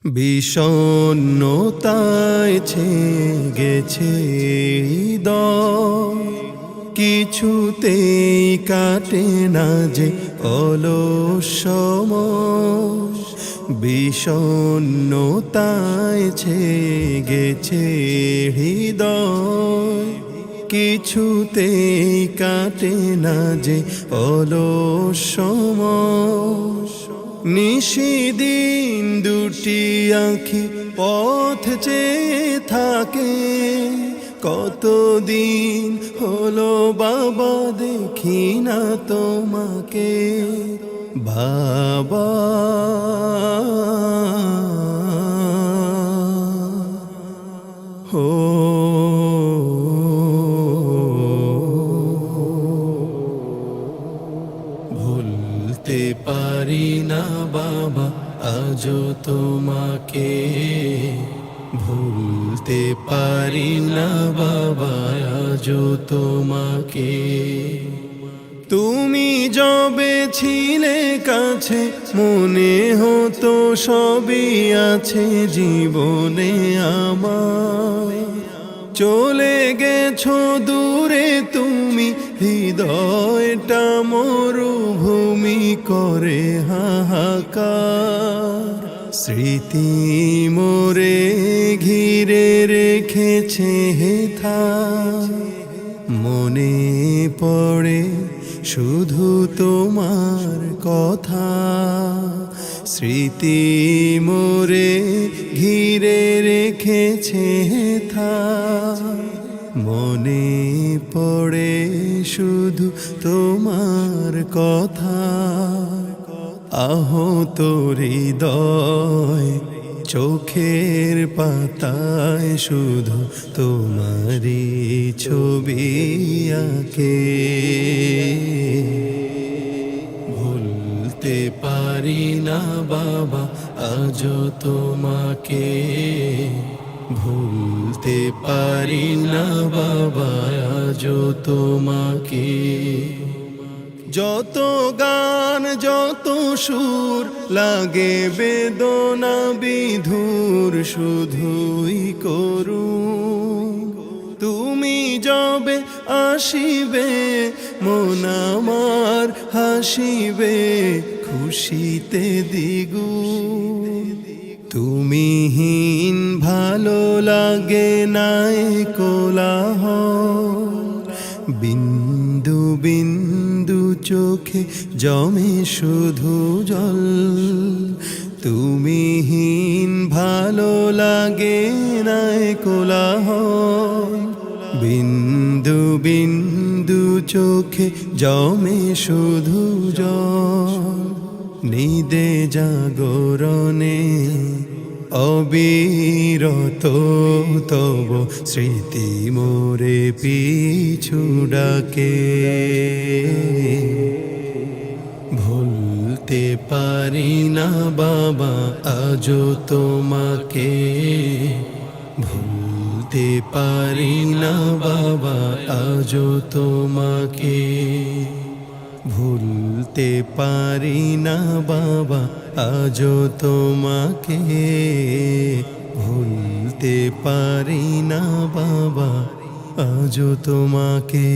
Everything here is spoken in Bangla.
বিষণ্ণতায় গেছে হৃদয়, কিছুতেই কাটে না যে অলস সময়। বিষণ্ণতায় গেছে হৃদয়, কিছুতেই কাটে না যে অলস সময়। নিশিদিন দুটি আঁখি পথ চেয়ে থাকে, কতদিন হলো বাবা দেখি না তোমাকে। বাবা ও ভুলতে পারি না বাবা আজও তোমাকে, ভুলতে পারি না বাবা আজও তোমাকে। তুমি যবে ছিলে কাছে মনে হতো সবই আছে জীবনে আমার। চলে গেছো দূরে তুমি, হৃদয়টা মরুভূমি করে হাহাকার। স্মৃতি মোরে ঘিরে রেখেছে হেথা, মনে পড়ে শুধু তোমার কথা। স্মৃতি মোরে ঘিরে রেখেছে হেথা, মনে পড়ে শুধু তোমার কথা। আহত হৃদয় চোখের পাতায় শুধু তোমারই ছবি আঁকে। ভুলতে পারি না বাবা আজও তোমাকে, ভুলতে পারি না বাবা আজও তোমাকে। যত গান যত সুর লাগে বেদনা বিধুর শুধুই করুন। তুমি যবে আসিবে মন আমার হাসিবে খুশিতে দ্বিগুণ। তুমিহীন ভালো লাগে নাই কোলাহল, বিন্দু বিন্দু চোখে জমে শুধু জল। তুমিহীন ভালো লাগে নাই কোলাহল, বিন্দু বিন্দু চোখে জমে শুধু জল। নিদে জাগরণে অবিরত তব স্মৃতি মোরে পিছু ডাকে। ভুলতে পারি না বাবা আজও তোমাকে, ভুলতে পারি না বাবা আজও তোমাকে। ভুলতে পারি না বাবা আজও তোমাকে, ভুলতে পারি না বাবা আজও তোমাকে।